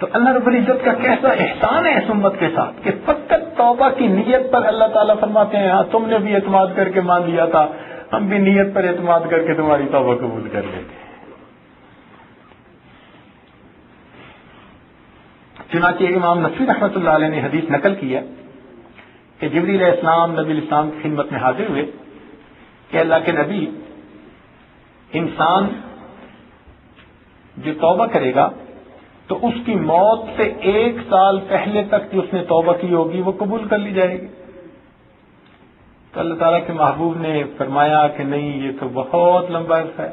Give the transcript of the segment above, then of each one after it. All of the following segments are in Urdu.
تو اللہ رب العزت کا کیسا احسان ہے اس امت کے ساتھ کہ فقط توبہ کی نیت پر اللہ تعالیٰ فرماتے ہیں ہاں تم نے بھی اعتماد کر کے مان لیا تھا، ہم بھی نیت پر اعتماد کر کے تمہاری توبہ قبول کر لیتے ہیں۔ چنانچہ امام نصفی رحمۃ اللہ علیہ نے حدیث نقل کی ہے کہ جبریل علیہ السلام نبی علیہ السلام کی خدمت میں حاضر ہوئے کہ اللہ کے نبی، انسان جو توبہ کرے گا تو اس کی موت سے 1 سال پہلے تک جو اس نے توبہ کی ہوگی وہ قبول کر لی جائے گی۔ تو اللہ تعالیٰ کے محبوب نے فرمایا کہ نہیں، یہ تو بہت لمبا عرصہ ہے۔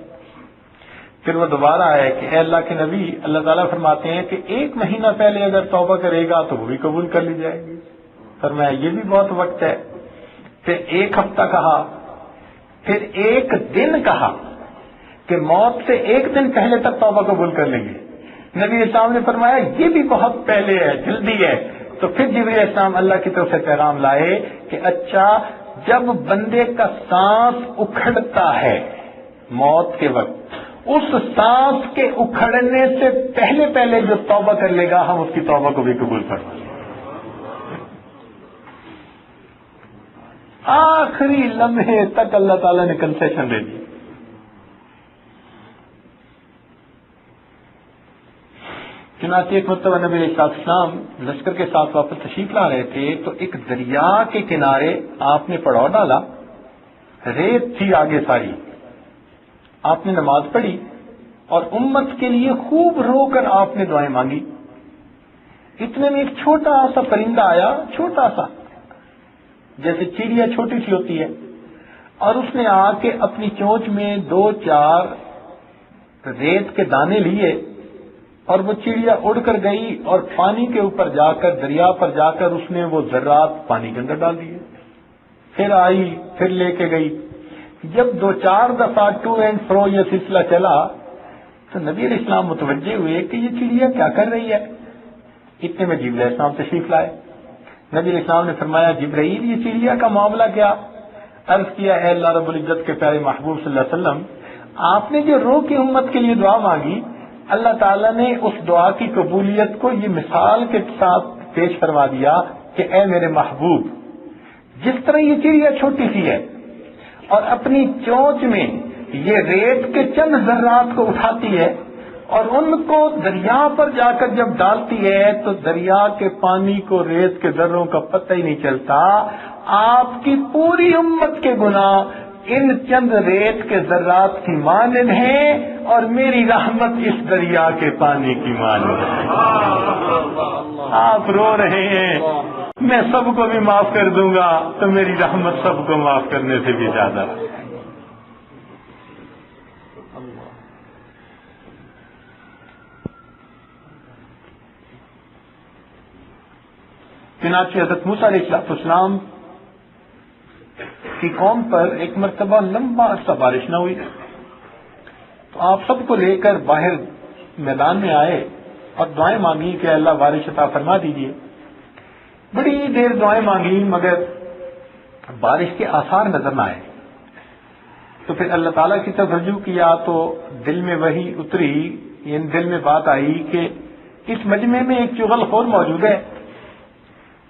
پھر وہ دوبارہ آئے کہ اے اللہ کے نبی، اللہ تعالیٰ فرماتے ہیں کہ 1 مہینہ پہلے اگر توبہ کرے گا تو وہ بھی قبول کر لی جائے گی۔ فرمایا یہ بھی بہت وقت ہے۔ پھر 1 ہفتہ کہا، پھر 1 دن کہا کہ موت سے 1 دن پہلے تک توبہ قبول کر لیں گے۔ نبی علیہ السلام نے فرمایا یہ بھی بہت پہلے ہے، جلدی ہے۔ تو پھر جبریل علیہ السلام اللہ کی طرف سے پیغام لائے کہ اچھا، جب بندے کا سانس اکھڑتا ہے موت کے وقت، اس سانس کے اکھڑنے سے پہلے پہلے جو توبہ کر لے گا ہم اس کی توبہ کو بھی قبول فرمائیں گے۔ آخری لمحے تک اللہ تعالیٰ نے کنسیشن دے دی۔ چنانچہ ایک مرتبہ نبی علیہ السلام لشکر کے ساتھ واپس تشریف لا رہے تھے تو ایک دریا کے کنارے آپ نے پڑاؤ ڈالا، ریت تھی آگے ساری، آپ نے نماز پڑھی اور امت کے لیے خوب رو کر آپ نے دعائیں مانگی۔ اتنے میں ایک چھوٹا سا پرندہ آیا، چھوٹا سا، جیسے چڑیا چھوٹی سی ہوتی ہے، اور اس نے آ کے اپنی چونچ میں 2-4 ریت کے دانے لیے اور وہ چڑیا اڑ کر گئی اور پانی کے اوپر جا کر، دریا پر جا کر اس نے وہ ذرات پانی کے اندر ڈال دیے۔ پھر آئی، پھر لے کے گئی۔ جب 2-4 دفعہ ٹو اینڈ فرو یہ سلسلہ چلا تو نبی علیہ السلام متوجہ ہوئے کہ یہ چڑیا کیا کر رہی ہے۔ اتنے میں جبرائیل علیہ السلام تشریف لائے۔ نبی علیہ السلام نے فرمایا جبرائیل یہ چڑیا کا معاملہ کیا؟ عرض کیا اے اللہ رب العزت کے پیارے محبوب صلی اللہ علیہ وسلم، آپ نے جو رو کی امت کے لیے دعا مانگی، اللہ تعالیٰ نے اس دعا کی قبولیت کو یہ مثال کے ساتھ پیش فرما دیا کہ اے میرے محبوب، جس طرح یہ چڑیا چھوٹی سی ہے اور اپنی چونچ میں یہ ریت کے چند ذرات کو اٹھاتی ہے اور ان کو دریا پر جا کر جب ڈالتی ہے تو دریا کے پانی کو ریت کے ذروں کا پتہ ہی نہیں چلتا، آپ کی پوری امت کے گناہ ان چند ریت کے ذرات کی مانند ہیں اور میری رحمت اس دریا کے پانی کی مانند ہے۔ آپ رو رہے ہیں میں سب کو بھی معاف کر دوں گا تو میری رحمت سب کو معاف کرنے سے بھی زیادہ۔ چنانچہ حضرت موسیٰ علیہ السلام کی قوم پر ایک مرتبہ لمبا عرصہ بارش نہ ہوئی تو آپ سب کو لے کر باہر میدان میں آئے اور دعائیں مانگی کہ اللہ بارش عطا فرما دیجیے۔ بڑی دیر دعائیں مانگی مگر بارش کے آثار نظر نہ آئے۔ تو پھر اللہ تعالیٰ کی طرف رجوع کیا تو دل میں وہی اتری، یعنی دل میں بات آئی کہ اس مجمع میں ایک چغل خور موجود ہے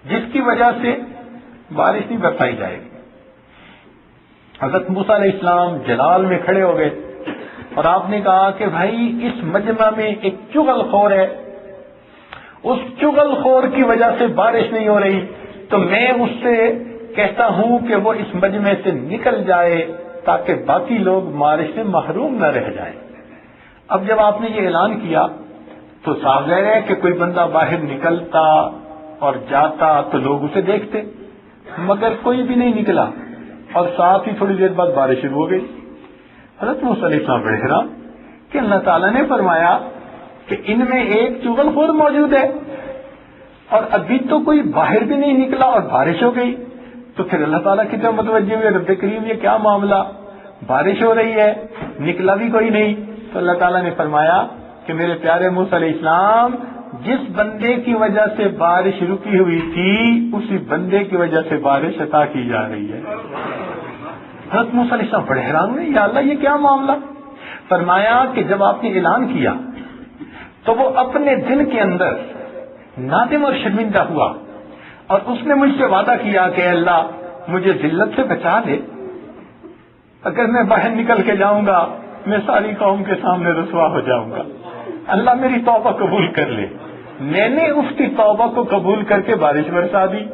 جس کی وجہ سے بارش نہیں برسائی جائے گی۔ حضرت موسیٰ علیہ السلام جلال میں کھڑے ہو گئے اور آپ نے کہا کہ بھائی اس مجمع میں ایک چغل خور ہے، اس چغل خور کی وجہ سے بارش نہیں ہو رہی، تو میں اس سے کہتا ہوں کہ وہ اس مجمع سے نکل جائے تاکہ باقی لوگ بارش سے محروم نہ رہ جائیں۔ اب جب آپ نے یہ اعلان کیا تو صاف ظاہر ہے کہ کوئی بندہ باہر نکلتا اور جاتا تو لوگ اسے دیکھتے، مگر کوئی بھی نہیں نکلا اور ساتھ ہی تھوڑی دیر بعد بارش شروع ہو گئی۔ حضرت موسیٰ علیہ السلام بڑے حیران کہ اللہ تعالیٰ نے فرمایا کہ ان میں ایک چغل خور موجود ہے اور ابھی تو کوئی باہر بھی نہیں نکلا اور بارش ہو گئی۔ تو پھر اللہ تعالیٰ کی طرف متوجہ ہوئے، رب کریم یہ کیا معاملہ، بارش ہو رہی ہے نکلا بھی کوئی نہیں۔ تو اللہ تعالیٰ نے فرمایا کہ میرے پیارے موسیٰ علیہ السلام، جس بندے کی وجہ سے بارش رکی ہوئی تھی اسی بندے کی وجہ سے بارش عطا کی جا رہی ہے۔ حضرت موسیٰ علیہ السلام بڑے حیران ہوئے، یا اللہ یہ کیا معاملہ؟ فرمایا کہ جب آپ نے اعلان کیا تو وہ اپنے دل کے اندر نادم اور شرمندہ ہوا اور اس نے مجھ سے وعدہ کیا کہ اے اللہ مجھے ذلت سے بچا لے، اگر میں باہر نکل کے جاؤں گا میں ساری قوم کے سامنے رسوا ہو جاؤں گا، اللہ میری توبہ قبول کر لے۔ میں نے اس کی توبہ کو قبول کر کے بارش برسا دی۔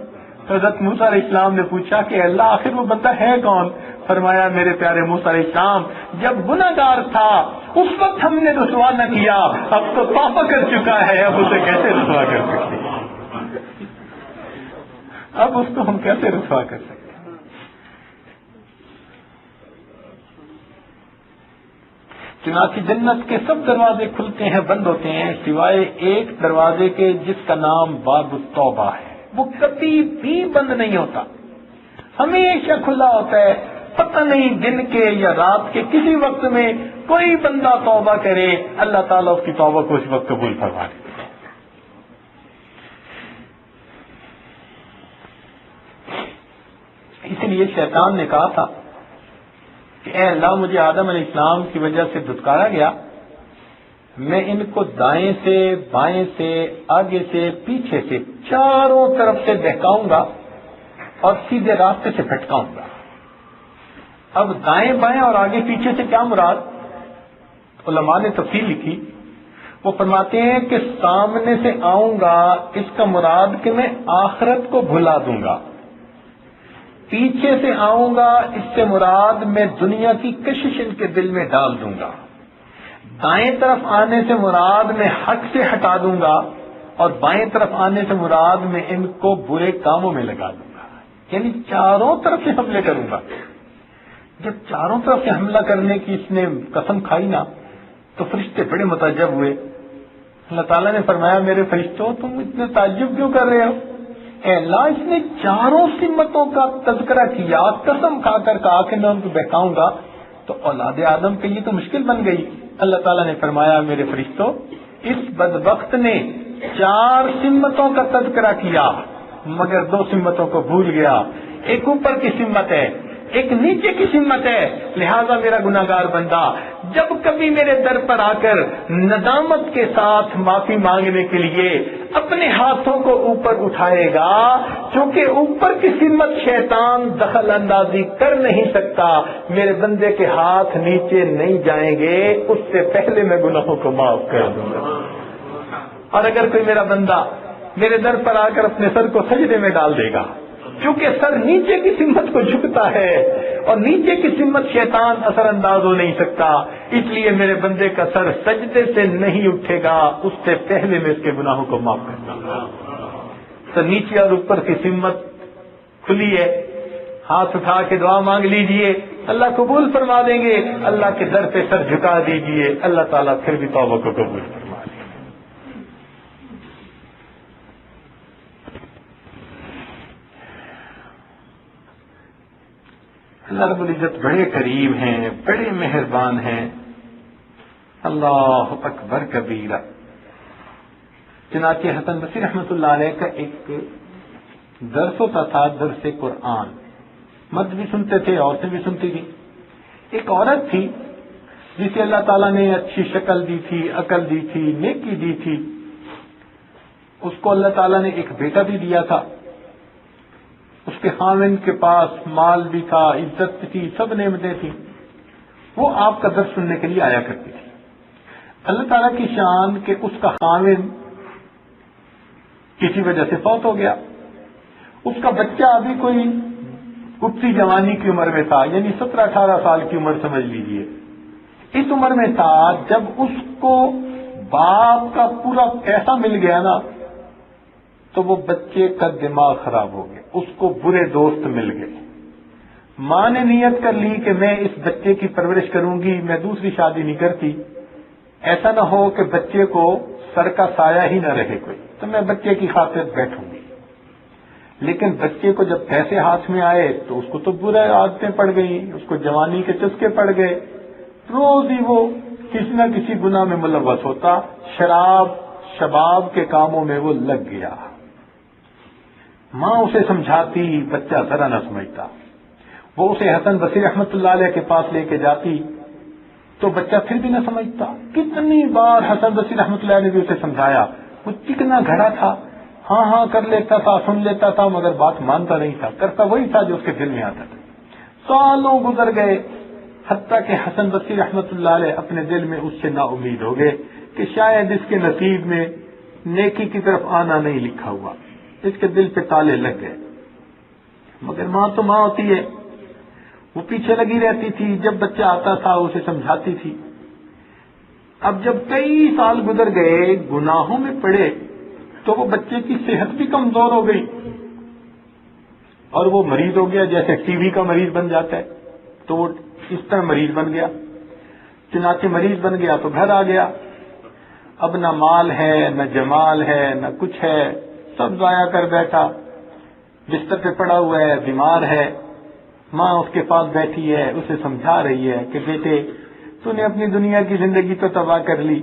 حضرت موسیٰ علیہ السلام نے پوچھا کہ اللہ آخر وہ بندہ ہے کون؟ فرمایا میرے پیارے موسیٰ علیہ السلام جب گناہگار تھا اس وقت ہم نے رسوا نہ کیا، اب تو توبہ کر چکا ہے، اب اسے کیسے رسوا کر سکتے ہیں؟ اب اس کو ہم کیسے رسوا کر سکتے ہیں؟ چنانچہ جنت کے سب دروازے کھلتے ہیں بند ہوتے ہیں سوائے ایک دروازے کے جس کا نام باب التوبہ ہے، وہ کبھی بھی بند نہیں ہوتا، ہمیشہ کھلا ہوتا ہے۔ پتہ نہیں دن کے یا رات کے کسی وقت میں کوئی بندہ توبہ کرے اللہ تعالیٰ اس کی توبہ کو اس وقت قبول فرما لیتے ہیں۔ اسی لیے شیطان نے کہا تھا کہ اے اللہ مجھے آدم علیہ السلام کی وجہ سے دھتکارا گیا، میں ان کو دائیں سے بائیں سے آگے سے پیچھے سے چاروں طرف سے بہکاؤں گا اور سیدھے راستے سے بھٹکاؤں گا۔ اب دائیں بائیں اور آگے پیچھے سے کیا مراد؟ علماء نے تفصیل لکھی، وہ فرماتے ہیں کہ سامنے سے آؤں گا اس کا مراد کہ میں آخرت کو بھلا دوں گا، پیچھے سے آؤں گا اس سے مراد میں دنیا کی کشش ان کے دل میں ڈال دوں گا، دائیں طرف آنے سے مراد میں حق سے ہٹا دوں گا اور بائیں طرف آنے سے مراد میں ان کو برے کاموں میں لگا دوں گا، یعنی چاروں طرف سے حملے کروں گا۔ جب چاروں طرف سے حملہ کرنے کی اس نے قسم کھائی نا تو فرشتے بڑے متعجب ہوئے۔ اللہ تعالیٰ نے فرمایا میرے فرشتوں تم اتنے تعجب کیوں کر رہے ہو؟ اے اللہ اس نے چاروں سمتوں کا تذکرہ کیا، قسم کھا کر کہا کہ میں ان کو بہکاؤں گا، تو اولاد آدم کے لیے تو مشکل بن گئی۔ اللہ تعالیٰ نے فرمایا میرے فرشتوں اس بدبخت نے 4 سمتوں کا تذکرہ کیا مگر 2 سمتوں کو بھول گیا، ایک اوپر کی سمت ہے ایک نیچے کی سمت ہے، لہذا میرا گناہگار بندہ جب کبھی میرے در پر آ کر ندامت کے ساتھ معافی مانگنے کے لیے اپنے ہاتھوں کو اوپر اٹھائے گا، چونکہ اوپر کی سمت شیطان دخل اندازی کر نہیں سکتا، میرے بندے کے ہاتھ نیچے نہیں جائیں گے اس سے پہلے میں گناہوں کو معاف کر دوں گا۔ اور اگر کوئی میرا بندہ میرے در پر آ کر اپنے سر کو سجدے میں ڈال دے گا، چونکہ سر نیچے کی سمت کو جھکتا ہے اور نیچے کی سمت شیطان اثر انداز ہو نہیں سکتا، اس لیے میرے بندے کا سر سجدے سے نہیں اٹھے گا اس سے پہلے میں اس کے گناہوں کو معاف کرتا ہوں۔ تو نیچے اور اوپر کی سمت کھلی ہے، ہاتھ اٹھا کے دعا مانگ لیجئے، اللہ قبول فرما دیں گے، اللہ کے در پہ سر جھکا دیجئے، اللہ تعالیٰ پھر بھی توبہ کو قبول فرما دیں گے۔ اللہ رب العزت بڑے کریم ہیں، بڑے مہربان ہیں، اللہ اکبر کبیرہ۔ چنانچہ حسن بصری رحمۃ اللہ علیہ کا ایک درس ہوتا تھا، درس قرآن، مرد بھی سنتے تھے عورتیں بھی سنتی تھی۔ ایک عورت تھی جسے اللہ تعالیٰ نے اچھی شکل دی تھی، عقل دی تھی، نیکی دی تھی، اس کو اللہ تعالیٰ نے ایک بیٹا بھی دیا تھا، اس کے خاوند کے پاس مال بھی تھا، عزت بھی تھی، سب نعمتیں تھیں، وہ آپ کا درس سننے کے لیے آیا کرتی تھی۔ اللہ تعالیٰ کی شان کہ اس کا خاوند کسی وجہ سے فوت ہو گیا، اس کا بچہ ابھی کوئی اٹھتی جوانی کی عمر میں تھا، یعنی 17-18 سال کی عمر سمجھ لیجئے، اس عمر میں تھا جب اس کو باپ کا پورا پیسہ مل گیا نا تو وہ بچے کا دماغ خراب ہو گیا، اس کو برے دوست مل گئے۔ ماں نے نیت کر لی کہ میں اس بچے کی پرورش کروں گی، میں دوسری شادی نہیں کرتی، ایسا نہ ہو کہ بچے کو سر کا سایہ ہی نہ رہے کوئی، تو میں بچے کی خاطر بیٹھوں گی۔ لیکن بچے کو جب پیسے ہاتھ میں آئے تو اس کو تو برے عادتیں پڑ گئیں، اس کو جوانی کے چسکے پڑ گئے، روز ہی وہ کسی نہ کسی گناہ میں ملوث ہوتا، شراب شباب کے کاموں میں وہ لگ گیا۔ ماں اسے سمجھاتی، بچہ ذرا نہ سمجھتا، وہ اسے حسن بصری رحمۃ اللہ علیہ کے پاس لے کے جاتی، تو بچہ پھر بھی نہ سمجھتا. کتنی بار حسن بصری رحمۃ اللہ نے بھی اسے سمجھایا. وہ چکنا گھڑا تھا, ہاں ہاں کر لیتا تھا, سن لیتا تھا, مگر بات مانتا نہیں تھا, کرتا وہی تھا جو اس کے دل میں آتا تھا. سالوں گزر گئے, حتیٰ کہ حسن بصری رحمۃ اللہ علیہ اپنے دل میں اس سے نا امید ہو گئے کہ شاید اس کے نصیب میں نیکی کی طرف آنا نہیں لکھا ہوا. اس کے دل پہ تالے لگ گئے. مگر ماں تو ماں ہوتی ہے, وہ پیچھے لگی رہتی تھی. جب بچہ آتا تھا اسے سمجھاتی تھی. اب جب کئی سال گزر گئے, گناہوں میں پڑے, تو وہ بچے کی صحت بھی کمزور ہو گئی اور وہ مریض ہو گیا. جیسے ٹی وی کا مریض بن جاتا ہے تو وہ اس طرح مریض بن گیا. چنانچہ مریض بن گیا تو گھر آ گیا. اب نہ مال ہے, نہ جمال ہے, نہ کچھ ہے, سب ضائع کر بیٹھا. بستر پہ پڑا ہوا ہے, بیمار ہے. ماں اس کے پاس بیٹھی ہے, اسے سمجھا رہی ہے کہ بیٹے تو نے اپنی دنیا کی زندگی تو تباہ کر لی,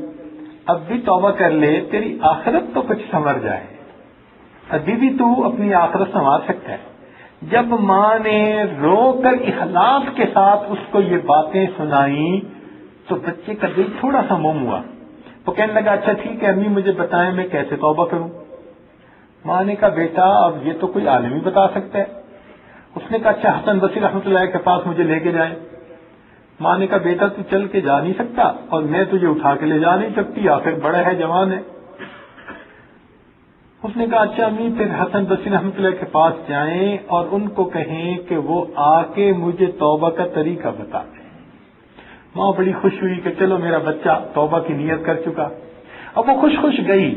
اب بھی توبہ کر لے, تیری آخرت تو کچھ سنور جائے. ابھی بھی تو اپنی آخرت سنوار سکتا ہے. جب ماں نے رو کر اخلاص کے ساتھ اس کو یہ باتیں سنائیں تو بچے کا دل تھوڑا سا موم ہوا. وہ کہنے لگا اچھا ٹھیک ہے امی مجھے بتائیں میں کیسے توبہ کروں. ماں نے کہا بیٹا اب یہ تو کوئی عالم ہی بتا سکتا ہے. اس نے کہا اچھا حسن بصری رحمۃ اللہ کے پاس مجھے لے کے جائیں. ماں نے کہا بیٹا تو چل کے جا نہیں سکتا اور میں تجھے اٹھا کے لے جا نہیں سکتی, آخر بڑا ہے, جوان ہے. اس نے کہا اچھا امی پھر حسن بصری رحمۃ اللہ کے پاس جائیں اور ان کو کہیں کہ وہ آ کے مجھے توبہ کا طریقہ بتا دیں. ماں بڑی خوش ہوئی کہ چلو میرا بچہ توبہ کی نیت کر چکا. اب وہ خوش خوش گئی.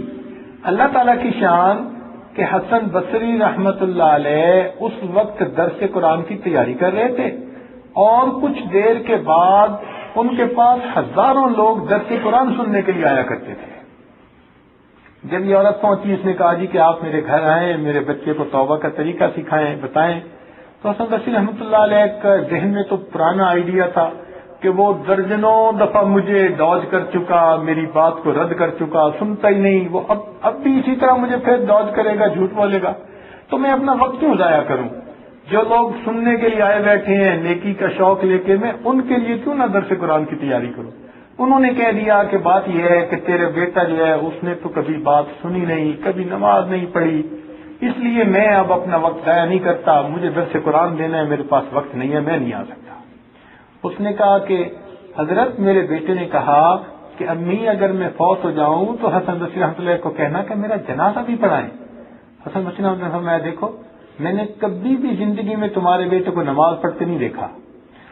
اللہ تعالیٰ کی شان کہ حسن بصری رحمت اللہ علیہ اس وقت درس قرآن کی تیاری کر رہے تھے اور کچھ دیر کے بعد ان کے پاس ہزاروں لوگ درس قرآن سننے کے لیے آیا کرتے تھے. جب یہ عورت پہنچی اس نے کہا جی کہ آپ میرے گھر آئیں, میرے بچے کو توبہ کا طریقہ سکھائیں, بتائیں. تو حسن بصری رحمۃ اللہ علیہ کا ذہن میں تو پرانا آئیڈیا تھا کہ وہ درجنوں دفعہ مجھے ڈاج کر چکا, میری بات کو رد کر چکا, سنتا ہی نہیں. وہ اب بھی اسی طرح مجھے پھر ڈاج کرے گا, جھوٹ بولے گا, تو میں اپنا وقت کیوں ضائع کروں. جو لوگ سننے کے لیے آئے بیٹھے ہیں نیکی کا شوق لے کے, میں ان کے لیے کیوں نہ درس قرآن کی تیاری کروں. انہوں نے کہہ دیا کہ بات یہ ہے کہ تیرے بیٹا جو ہے اس نے تو کبھی بات سنی نہیں, کبھی نماز نہیں پڑھی, اس لیے میں اب اپنا وقت ضائع نہیں کرتا, مجھے درس قرآن دینا ہے, میرے پاس وقت نہیں ہے, میں نہیں آ سکتا. اس نے کہا کہ حضرت میرے بیٹے نے کہا کہ امی اگر میں فوت ہو جاؤں تو حسن بصری رحمۃ اللہ کو کہنا کہ میرا جنازہ بھی پڑھائیں. حسن بصری رحمۃ اللہ فرمایا دیکھو میں نے کبھی بھی زندگی میں تمہارے بیٹے کو نماز پڑھتے نہیں دیکھا,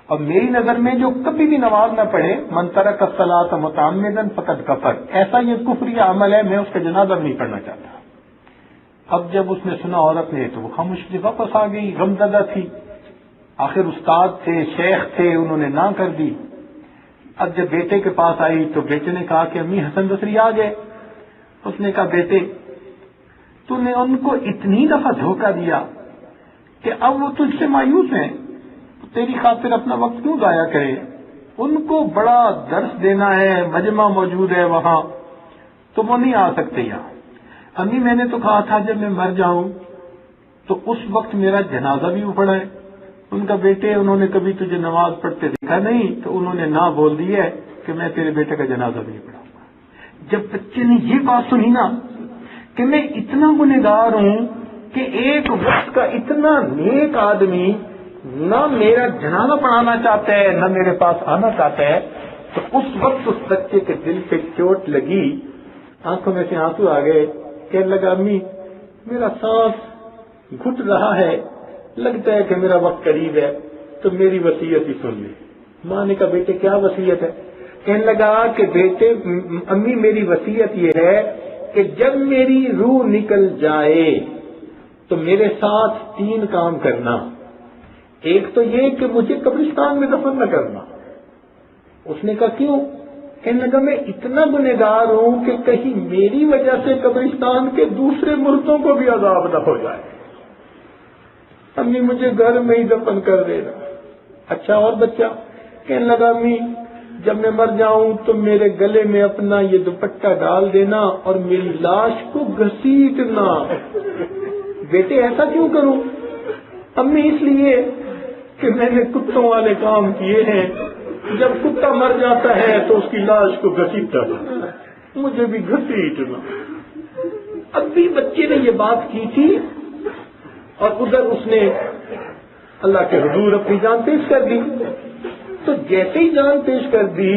اور میری نظر میں جو کبھی بھی نماز نہ پڑھے من ترک الصلاۃ متعمدا فقد کفر, ایسا یہ کفری عمل ہے, میں اس کا جنازہ بھی نہیں پڑھنا چاہتا. اب جب اس نے سنا عورت نے تو وہ خاموش واپس آ گئی, غمزدہ تھی. آخر استاد تھے, شیخ تھے, انہوں نے نہ کر دی. اب جب بیٹے کے پاس آئی تو بیٹے نے کہا کہ امی حسن بصری آ گئے. اس نے کہا بیٹے تو نے ان کو اتنی دفعہ دھوکہ دیا کہ اب وہ تجھ سے مایوس ہیں, تیری خاطر اپنا وقت کیوں ضائع کرے. ان کو بڑا درس دینا ہے, مجمع موجود ہے وہاں, تو وہ نہیں آ سکتے یہاں. امی میں نے تو کہا تھا جب میں مر جاؤں تو اس وقت میرا جنازہ بھی پڑھائے. ان کا بیٹے انہوں نے کبھی تجھے نماز پڑھتے دیکھا نہیں, تو انہوں نے نہ بول دی ہے کہ میں تیرے بیٹے کا جنازہ بھی نہیں پڑھاؤں گا. جب بچے نے یہ بات سنی نا کہ میں اتنا گنہگار ہوں کہ ایک وقت کا اتنا نیک آدمی نہ میرا جنازہ پڑھانا چاہتا ہے نہ میرے پاس آنا چاہتا ہے, تو اس وقت اس بچے کے دل پہ چوٹ لگی, آنکھوں میں سے آنسو آ گئے. کہنے لگا امی میرا سانس گھٹ رہا ہے, لگتا ہے کہ میرا وقت قریب ہے, تو میری وصیت ہی سن لے. ماں نے کہا بیٹے کیا وصیت ہے. کہنے لگا کہ بیٹے امی میری وصیت یہ ہے کہ جب میری روح نکل جائے تو میرے ساتھ 3 کام کرنا. ایک تو یہ کہ مجھے قبرستان میں دفن نہ کرنا. اس نے کہا کیوں. کہنے لگا میں اتنا گنہگار ہوں کہ کہیں میری وجہ سے قبرستان کے دوسرے مردوں کو بھی عذاب نہ ہو جائے. امی مجھے گھر میں ہی دفن کر دینا. اچھا اور بچہ. کہنے لگا امی جب میں مر جاؤں تو میرے گلے میں اپنا یہ دوپٹہ ڈال دینا اور میری لاش کو گھسیٹنا. بیٹے ایسا کیوں کروں. امی اس لیے کہ میں نے کتوں والے کام کیے ہیں جب کتا مر جاتا ہے تو اس کی لاش کو گھسیٹتا ہے، مجھے بھی گھسیٹنا۔ اب بھی بچے نے یہ بات کی تھی اور ادھر اس نے اللہ کے حضور اپنی جان پیش کر دی۔ تو جیسے ہی جان پیش کر دی،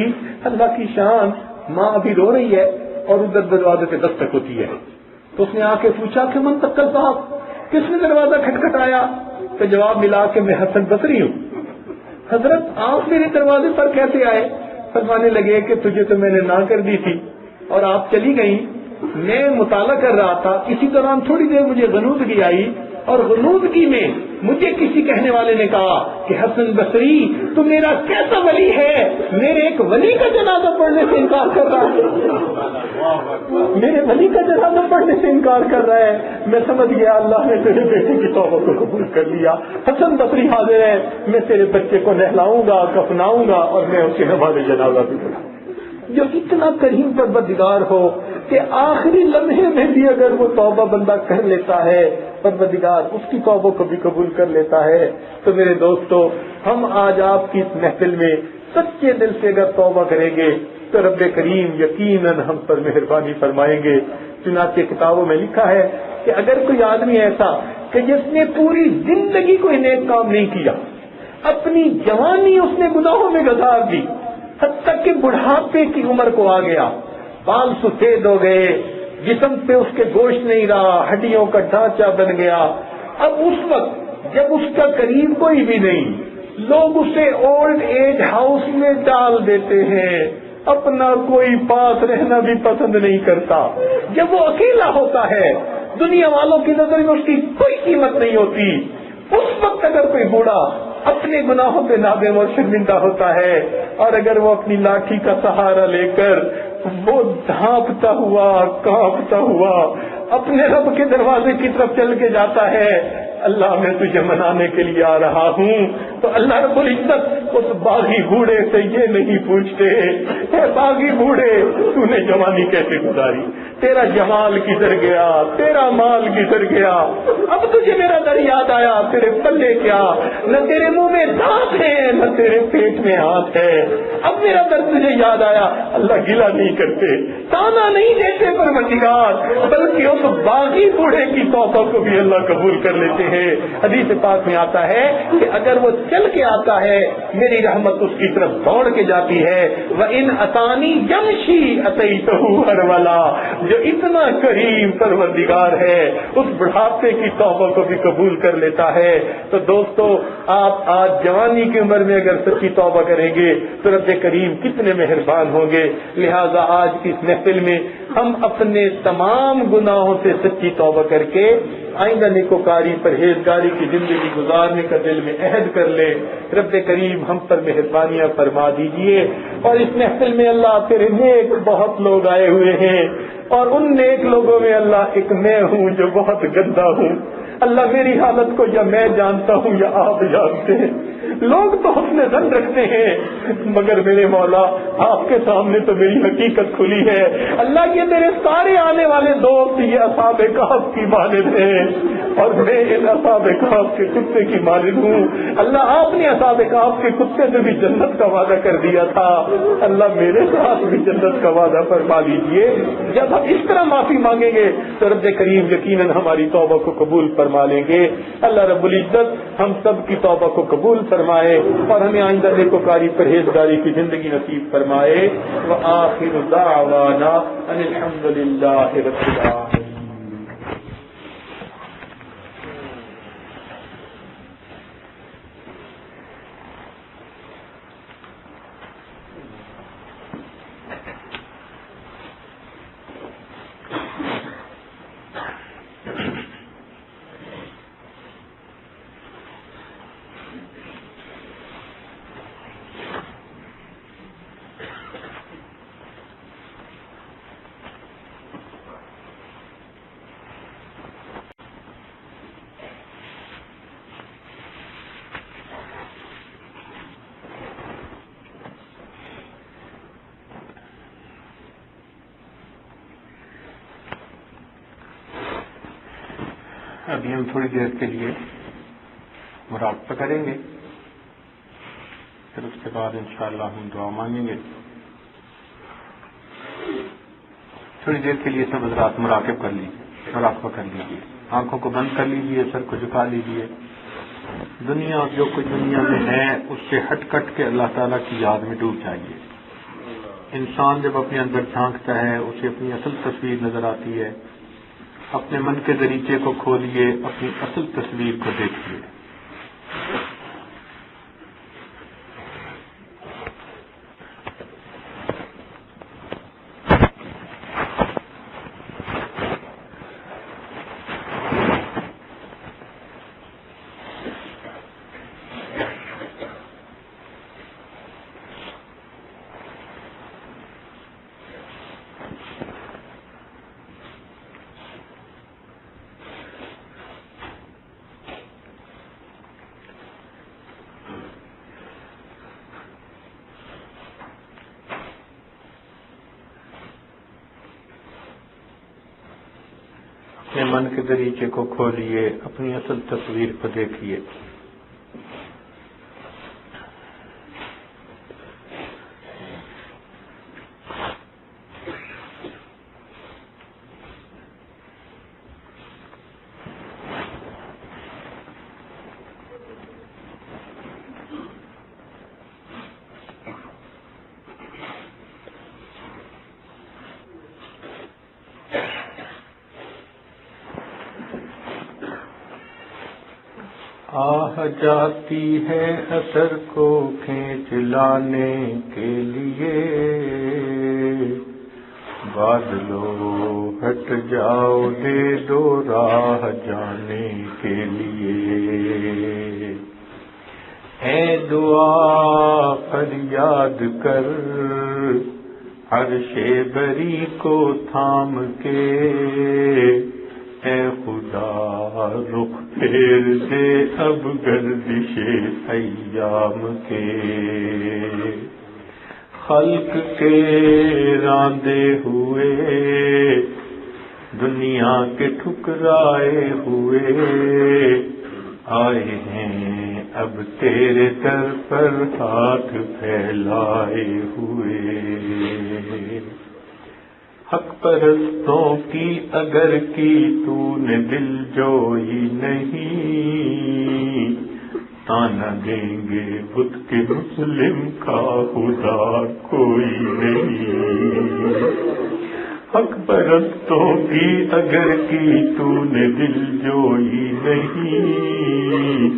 اللہ کی شان، ماں ابھی رو رہی ہے اور ادھر دروازے پہ دستک ہوتی ہے۔ تو اس نے آ کے پوچھا کہ من تکل صاحب، کس نے دروازہ کھٹکھٹایا؟ تو جواب ملا کہ میں حسن بصری ہوں۔ حضرت آپ میرے دروازے پر کیسے آئے؟ فرمانے لگے کہ تجھے تو میں نے نہ کر دی تھی اور آپ چلی گئی، میں مطالعہ کر رہا تھا، اسی دوران تھوڑی دیر مجھے غنودگی آئی اور غنودگی میں مجھے کسی کہنے والے نے کہا کہ حسن بصری تو میرا کیسا ولی ہے، میرے ایک ولی کا جنازہ پڑھنے سے انکار کر رہا ہے، میرے ولی کا جنازہ پڑھنے سے انکار کر رہا ہے۔ میں سمجھ گیا اللہ نے تیرے بیٹے کی توبہ کو قبول کر لیا، حسن بصری حاضر ہے، میں تیرے بچے کو نہلاؤں گا، کفناؤں گا اور میں اس کی نماز جنازہ بھی پڑھاؤں۔ جو اتنا کریم پروردگار ہو کہ آخری لمحے میں بھی اگر وہ توبہ بندہ کر لیتا ہے، پروردگار اس کی توبہ کو بھی قبول کر لیتا ہے۔ تو میرے دوستو، ہم آج آپ کی اس محفل میں سچے دل سے اگر توبہ کریں گے تو رب کریم یقیناً ہم پر مہربانی فرمائیں گے۔ چنانچہ کتابوں میں لکھا ہے کہ اگر کوئی آدمی ایسا کہ جس نے پوری زندگی کوئی نیک کام نہیں کیا، اپنی جوانی اس نے گناہوں میں گزار دی، حتیٰ کہ بڑھاپے کی عمر کو آ گیا، بال سفید ہو گئے، جسم پہ اس کے گوشت نہیں رہا، ہڈیوں کا ڈھانچہ بن گیا، اب اس وقت جب اس کا قریب کوئی بھی نہیں، لوگ اسے اولڈ ایج ہاؤس میں ڈال دیتے ہیں، اپنا کوئی پاس رہنا بھی پسند نہیں کرتا، جب وہ اکیلا ہوتا ہے، دنیا والوں کی نظر میں اس کی کوئی قیمت نہیں ہوتی، اس وقت اگر کوئی بوڑھا اپنے گناہوں پہ نادم اور شرمندہ ہوتا ہے اور اگر وہ اپنی لاٹھی کا سہارا لے کر وہ دھانپتا ہوا، کانپتا ہوا اپنے رب کے دروازے کی طرف چل کے جاتا ہے، اللہ میں تجھے منانے کے لیے آ رہا ہوں، تو اللہ رب العزت اس باغی بوڑھے سے یہ نہیں پوچھتے اے باغی بوڑھے تو نے جوانی کیسے گزاری، تیرا جمال کدھر گیا، تیرا مال کدھر گیا، اب تجھے میرا در یاد آیا، تیرے پلے کیا، نہ تیرے منہ میں دانت ہے نہ تیرے پیٹ میں ہاتھ ہے، اب میرا در تجھے یاد آیا۔ اللہ گلا نہیں کرتے، تانا نہیں دیتے پروردگار، بلکہ اس باغی بوڑھے کی توبہ کو بھی اللہ قبول کر لیتے ہیں۔ حدیث پاک میں آتا ہے کہ اگر وہ چل کے آتا ہے میری رحمت اس کی طرف دوڑ کے جاتی ہے، وَإِنْ أَتَانِي يَمْشِي أَتَيْتُهُ هَرْوَلًا، جو اتنا کریم پروردگار ہے اس بڑھاپے کی توبہ کو بھی قبول کر لیتا ہے۔ تو دوستو، آپ آج جوانی کی عمر میں اگر سچی توبہ کریں گے تو رب کریم کتنے مہربان ہوں گے۔ لہذا آج کی اس محفل میں ہم اپنے تمام گناہوں سے سچی توبہ کر کے آئندہ نیکوکاری پرہیزگاری کی زندگی گزارنے کا دل میں عہد کر لیں۔ رب کریم ہم پر مہربانیاں فرما دیجئے، اور اس محفل میں اللہ تیرے نیک بہت لوگ آئے ہوئے ہیں، اور ان نیک لوگوں میں اللہ ایک میں ہوں جو بہت گندا ہوں۔ اللہ میری حالت کو یا میں جانتا ہوں یا آپ جانتے ہیں، لوگ تو حسن ظن رکھتے ہیں مگر میرے مولا آپ کے سامنے تو میری حقیقت کھلی ہے۔ اللہ یہ میرے سارے آنے والے دوست یہ اصحاب کہف کی مانند ہیں اور میں ان اصحاب کہف کے کتے کی مانند ہوں۔ اللہ آپ نے اصحاب کہف کے کتے سے بھی جنت کا وعدہ کر دیا تھا، اللہ میرے ساتھ بھی جنت کا وعدہ فرما لیجیے۔ جب ہم اس طرح معافی مانگیں گے تو رب کریم یقیناً ہماری توبہ کو قبول فرما لیں گے۔ اللہ رب العزت ہم سب کی توبہ کو قبول فرمائے اور ہمیں آئندہ نیکوکاری پرہیزگاری کی زندگی نصیب فرمائے۔ وآخر دعوانا ان الحمد للہ رب العالمین۔ ابھی ہم تھوڑی دیر کے لیے مراقبہ کریں گے۔ پھر اس کے بعد انشاءاللہ ہم دعا مانگیں گے. تھوڑی دیر کے لیے سب حضرات مراقبہ کر لیجیے. آنکھوں کو بند کر لیجیے, سر کو جھکا لیجیے. دنیا جو کچھ دنیا میں ہے اس سے ہٹ کٹ کے اللہ تعالیٰ کی یاد میں ڈوب جائیے. انسان جب اپنے اندر جھانکتا ہے اسے اپنی اصل تصویر نظر آتی ہے. اپنے من کے دریچے کو کھولیے, اپنی اصل تصویر کو دیکھیے. اپنے من کے دریچے کو کھولیے, اپنی اصل تصویر کو دیکھیے. آہ جاتی ہے اثر کو کھینچ لانے کے لیے, بادلوں ہٹ جاؤ دے دو راہ جانے کے لیے. اے دعا فریاد کر عرش بری کو تھام کے, اے خدا رخ پھیر دے اب گردش ایام کے. خلق کے راندے ہوئے دنیا کے ٹھکرائے ہوئے آئے ہیں اب تیرے در پر ہاتھ پھیلائے ہوئے. حق پرستوں کی اگر کی تو نے دل جوئی نہیں, تانا دیں گے بت کے مسلم کا خدا کوئی نہیں. حق پرستوں کی اگر کی تو نے دل جوئی نہیں,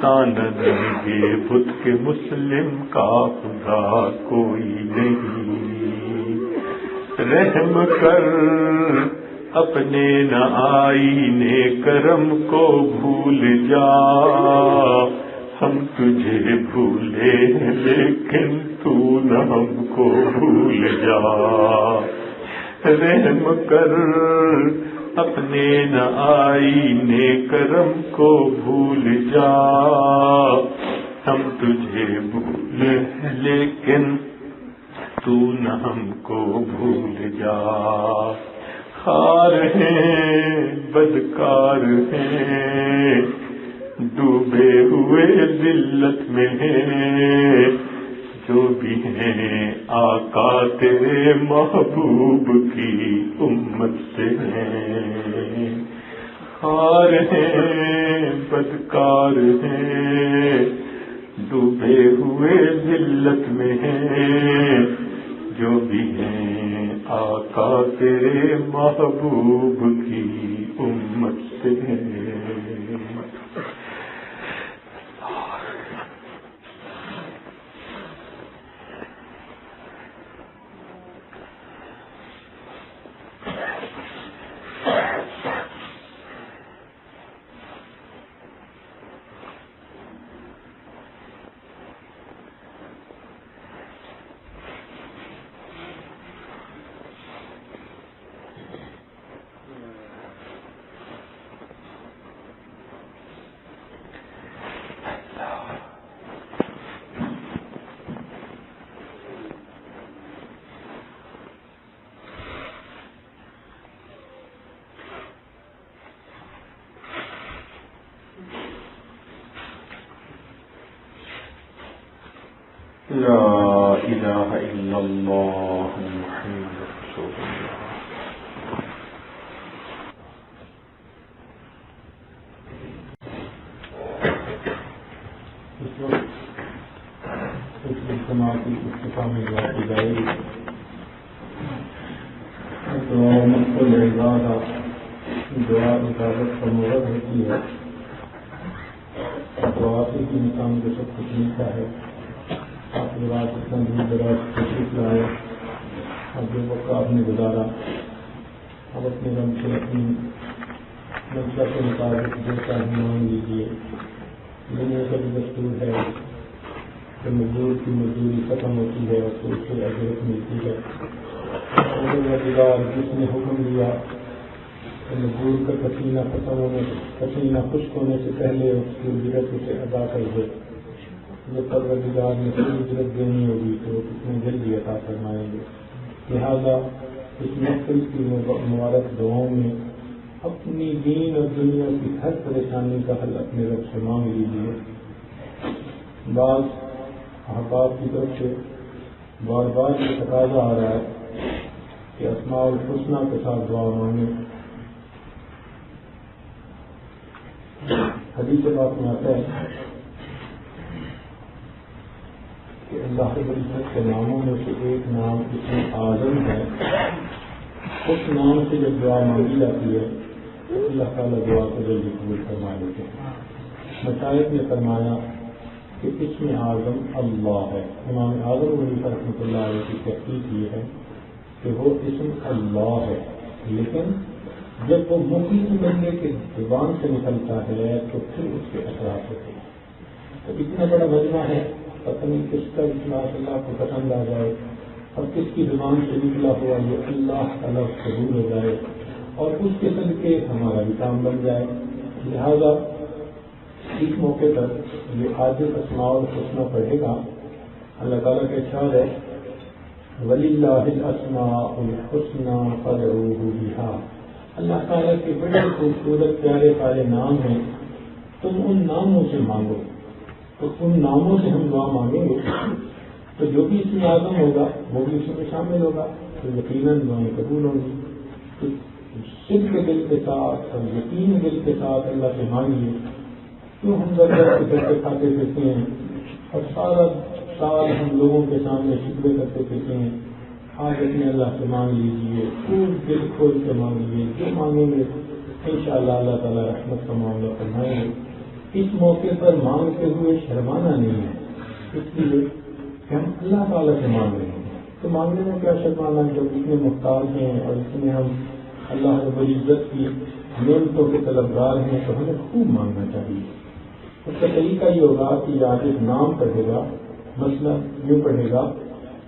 تانا دیں گے بت کے مسلم کا خدا کوئی نہیں. رحم کر اپنے نہ آئینے کرم کو بھول جا, ہم تجھے بھولے ہیں لیکن تو نہ ہم کو بھول جا. رحم کر اپنے نہ آئینے کرم کو بھول جا, ہم تجھے بھولے ہیں لیکن تو نہ ہم کو بھول جا. خار ہیں بدکار ہیں ڈوبے ہوئے ذلت میں ہیں, جو بھی ہیں آقا تیرے محبوب کی امت سے ہیں. خار ہیں بدکار ہیں ڈوبے ہوئے ذلت میں ہیں, جو بھی ہیں آقا تیرے محبوب کی امت سے ہیں. لا الہ الا اللہ محمد رسول اللہ. اس وقت اس اجتماع کی افتتاح میں دعا کی جائے گی. دعا مقبول عبادہ دعا عبادت کا مورد ہوتی ہے. دعا سے کی انسان کو سب کچھ ملتا ہے. آپ رات اتنا دور دراز تشریف لائے اور جو وقت آپ نے گزارا اب اپنے رنگ سے اپنی منشا کے مطابق جو چاہے مانگ لیجیے. دنیا کا بھی دستور ہے کہ مزدور کی مزدوری ختم ہوتی ہے اور اس سے اجرت ملتی ہے. جس نے حکم دیا کہ مزدور کا پسینہ خشک ہونے سے پہلے اس کی اجرت اسے ادا کر دے. جب پروردگار نے کوئی اجرت دینی ہوگی تو وہ کتنے جلدی عطا فرمائیں گے. لہذا اس محفل کی مبارک دعاؤں میں اپنی دین اور دنیا کی ہر پریشانی کا حل اپنے رب سے مانگ لیجیے. بعض احباب کی طرف سے بار بار یہ تقاضا آ رہا ہے کہ اسماء الحسنی کے ساتھ دعا مانگیں. حدیث پاک میں آتا ہے کہ اللہ رب العزت کے ناموں میں سے ایک نام اسم اعظم ہے. اس نام سے جب دعا مانگی جاتی ہے اللہ تعالیٰ دعا کو جلدی قبول فرما لیتے ہیں. مشائخ نے فرمایا کہ اسم اعظم اللہ ہے. امام اعظم حنیفہ رحمۃ اللہ علیہ کی تحقیق یہ ہے کہ وہ اسم اللہ ہے، لیکن جب وہ مخلص بندے کے زبان سے نکلتا ہے تو پھر اس کے اثرات ہوتے ہیں. تو اتنا بڑا مجمع ہے، پتہ نہیں کس کا اخلاص اللہ کو پسند آ جائے اور کس کی زبان سے نکلا ہوا یہ اللہ تعالیٰ قبول ہو جائے اور اس کے صدقے ہمارا بھی کام بن جائے. لہذا اس موقع پر یہ عاجز اسماء الحسنی پڑھے گا. اللہ تعالیٰ کا ارشاد ہے وَلِلَّهِ الْأَسْمَاءُ الْحُسْنَى فَادْعُوهُ بِهَا. اللہ تعالیٰ کے بڑے خوبصورت پیارے پیارے نام ہیں، تم ان ناموں سے مانگو. تو ان ناموں سے ہم دعا مانگیں گے تو جو بھی اسم اعظم ہوگا وہ بھی اس میں شامل ہوگا، تو یقیناً دعائیں قبول ہوگی. تو صدق دل کے ساتھ اور یقین دل کے ساتھ اللہ سے مانگیے. کیوں ہم در کے گھر کے کھاتے پھرتے ہیں اور سارا سال ہم لوگوں کے سامنے شکوے کرتے پھرتے ہیں. آج اپنے اللہ سے مانگ لیجیے، خوب دل کھول کے مانگیے. جو مانگیں گے انشاءاللہ اللہ تعالیٰ رحمت کا معاملہ فرمائیں گے. اس موقع پر مانگتے ہوئے شرمانا نہیں ہے، اس لیے کہ ہم اللہ تعالیٰ سے مانگ رہے ہیں. تو مانگنے میں کیا شرمانا جب اتنے محتاج ہیں اور اس میں ہم اللہ رب العزت کی نعمتوں کے طلبگار ہیں تو ہمیں خوب مانگنا چاہیے. اس کا طریقہ یہ ہوگا کہ آج ایک نام پڑھے گا، مثلا یوں پڑھے گا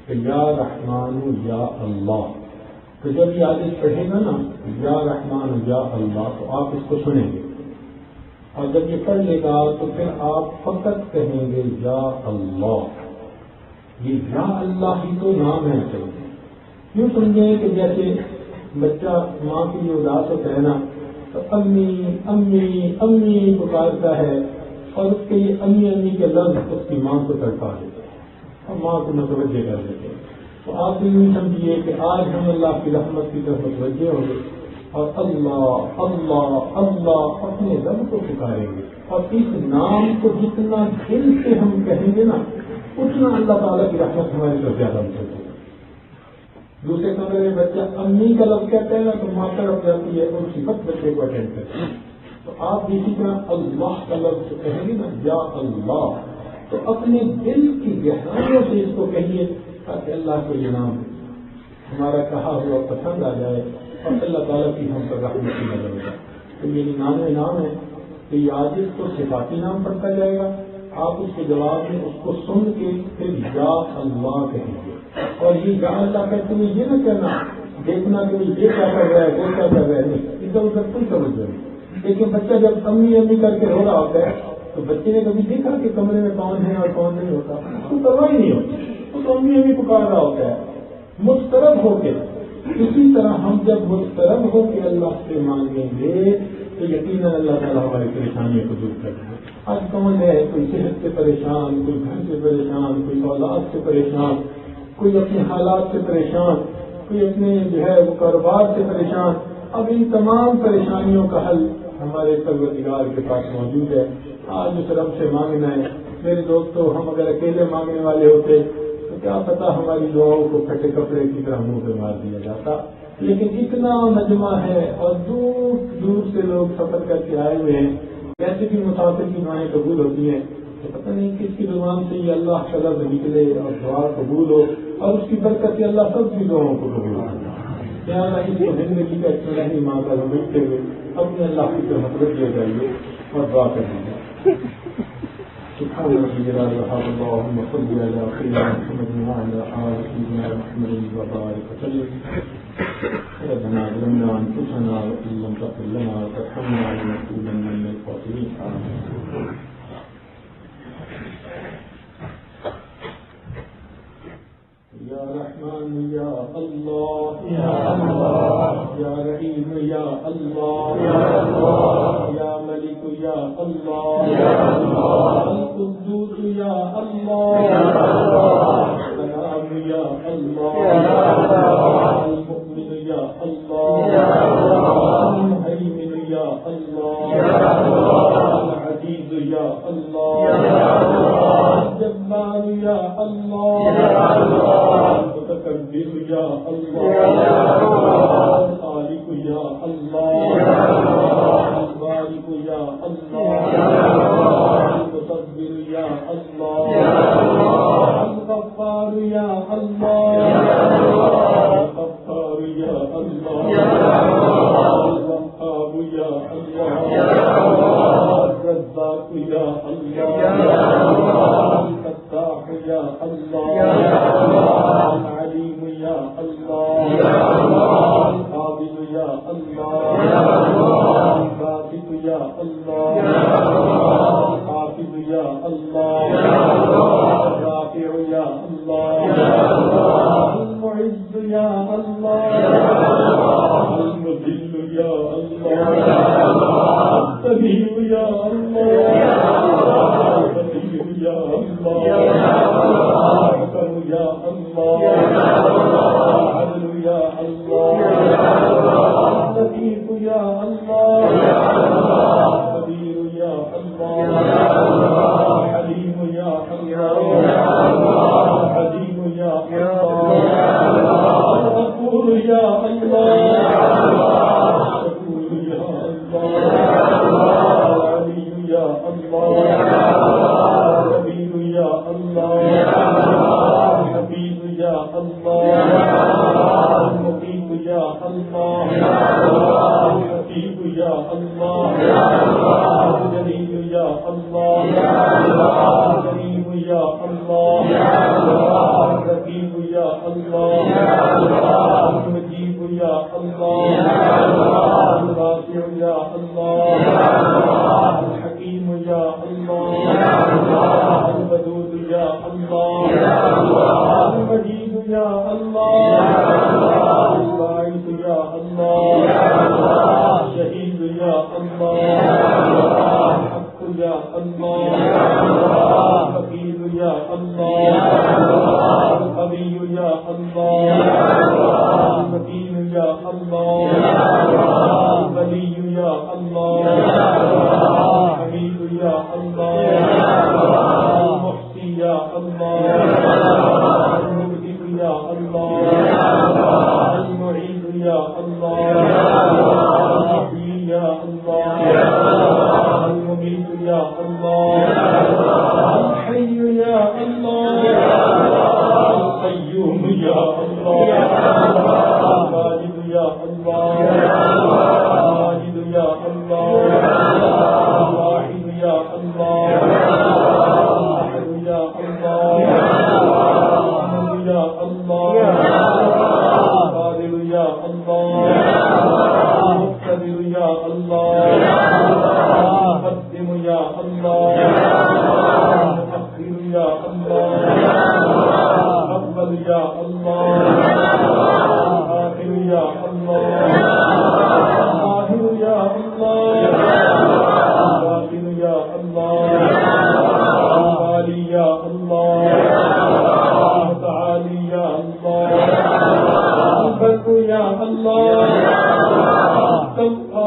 کہ یا رحمان یا اللہ. تو جب یہ عادت پڑھے گا نا یا رحمان یا اللہ تو آپ اس کو سنیں گے اور جب یہ پڑھ لے گا تو پھر آپ فقط کہیں گے یا اللہ. یہ یا اللہ ہی تو نام ہے. چلیے یوں سمجھیں کہ جیسے بچہ ماں کے لیے اداس ہوتا ہے نا تو امی امی امی پکارتا ہے اور اس کے یہ امی امی کے لفظ اس کی ماں کو تڑپا دیتے ہیں اور ماں کو متوجہ کر دیتے ہیں. تو آپ یوں سمجھیے کہ آج ہم اللہ کی رحمت کی طرف متوجہ ہوں گے اور اللہ اللہ اللہ اپنے رب کو پکاریں گے. اور اس نام کو جتنا دل سے ہم کہیں گے نا اتنا اللہ تعالیٰ کی رحمت ہماری طرف زیادہ متوجہ ہے. دوسرے کمرے میں بچہ امی کا لفظ کہتا ہے نا تو ماں طرف جاتی ہے اور صفت بچے کو اٹینڈ کرتی ہے. تو آپ اسی طرح اللہ کا لفظ کہیں گے نا یا اللہ تو اپنے دل کی گہرائیوں سے اس کو کہیے تاکہ اللہ کو یہ نام ہمارا کہا ہوا پسند آ جائے اور اللہ تعالیٰ کی ہم پر رحمت کی نظر ہو جائے. تو یہ 99 نام ہے تو یہ عاجز کو صفاتی نام پڑھتا جائے گا. آپ اس کے جواب میں اس کو سن کے پھر یا اللہ کہیں گے. اور یہ یا اللہ کہتے ہوئے یہ نہ کہنا دیکھنا کہ یہ کیا کر رہا ہے وہ کیا کر رہا ہے، نہیں ادھر ادھر کوئی توجہ نہیں. لیکن بچہ جب امی امی کر کے رو رہا ہوتا ہے تو بچے نے کبھی دیکھا کہ کمرے میں کون ہے اور کون نہیں ہوتا، اس کو پرواہ ہی نہیں ہوتی، وہ تو امی امی پکار رہا ہوتا ہے مضطرب ہو کے. اسی طرح ہم جب مضطرب ہو کے اللہ سے مانگیں گے تو یقیناً اللہ تعالیٰ ہماری پریشانیوں کو دور کر دے. آج کون ہے کوئی صحت سے پریشان, کوئی گھر سے پریشان, کوئی اولاد سے پریشان, کوئی اپنے حالات سے پریشان, کوئی اپنے جو ہے وہ کاروبار سے پریشان. اب ان تمام پریشانیوں کا حل ہمارے پروردگار کے پاس موجود ہے. آج اس رب سے مانگنا ہے. میرے دوستو, ہم اگر اکیلے مانگنے والے ہوتے تو کیا پتا ہماری دعاؤں کو پھٹے کپڑے کی طرح منہ پہ مار دیا جاتا. لیکن اتنا مجمع ہے اور دور دور سے لوگ سفر کر کے آئے ہوئے ہیں. کیسے بھی مسافر کی دعائیں قبول ہوتی ہیں تو پتہ نہیں کس کی زبان سے یہ اللہ کا لفظ نکلے اور دعا قبول ہو, اور اس کی برکت سے اللہ سب کی دعاؤں کو قبول ہو. زندگی کا اتنا ہی ماں کا بیٹھتے ہوئے اپنے اللہ کی طرف متوجہ جائیے اور دعا کر دیجیے. سبحان ربي اللهم صل على سيدنا محمد وعلى آل سيدنا محمد وبارك وسلم. ربنا ظلمنا أنفسنا وإن لم تغفر لنا وترحمنا لنكونن من الخاسرين. يا رحمن يا الله يا الله يا رحيم يا الله يا الله يا ملك يا الله يا الله القدوس يا الله يا الله السلام يا الله يا الله المؤمن يا الله يا الله المهيمن يا الله يا الله العزيز يا الله يا الله الجبار يا الله يا الله المتكبر يا الله الخالق يا الله البارئ يا الله المصبر يا الله الغفار يا الله الغفار يا الله الوهاب يا الله الرزاق يا الله الفتاح يا الله العليم يا الله القابل يا الله الباسط يا الله الحافظ يا الله الرافع يا الله المعز يا الله المذل يا الله السميع يا الله البصير يا الله الحكم يا الله العدل يا الله اللطيف يا الله الخبير يا الله الحليم يا الله الحليم يا الله الغفور يا الله الشكور يا الله العلي يا الله الكبير يا الله الحفيظ يا الله المقيت يا الله الحفيظ يا الله الجليل يا الله الكريم يا الله الرقيب يا الله المجيب يا الله الرافع يا الله الحكيم يا الله الودود يا الله المجيد يا الله الباعث يا الله الشهيد يا الله الحق يا الله الوكيل يا الله القوي يا الله المتين يا الله الولي يا الله الحميد يا الله المحصي يا الله المبدئ يا الله المعيد يا الله المحيي يا الله المميت يا الله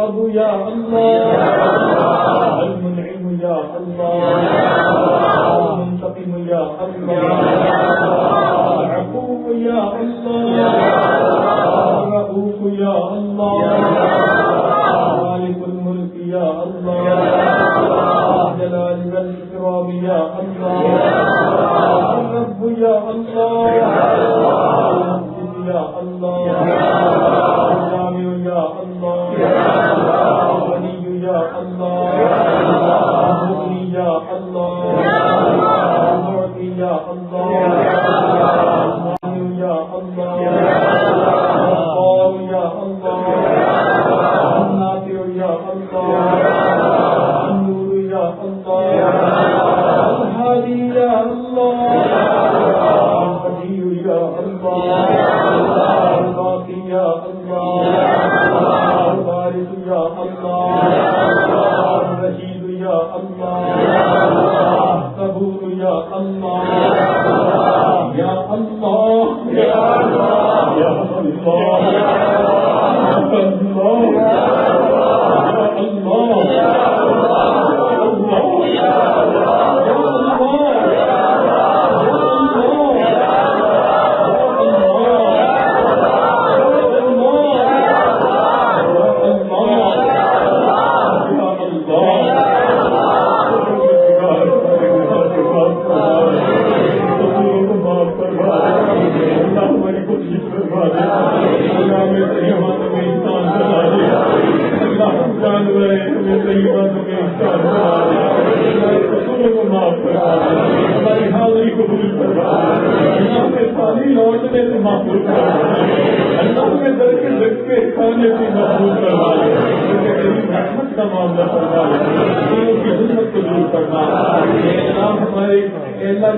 الوهاب يا الله، المنعم يا الله، المنتقم يا الله، العفو يا الله، الرؤوف يا الله، مالك الملك يا الله، الجلال والإكرام يا الله، الرب يا الله، المسجد يا الله، الجامع يا الله، الغني يا الله، المغني يا الله، المعطي يا الله، المانع يا الله، الغفار يا الله، النافع يا الله، النور يا الله، الهادي يا الله، القدير يا الله، الباقي يا الله، الوارث يا الله، الرشيد يا الله، الصبور يا الله، يا الله يا الله يا الله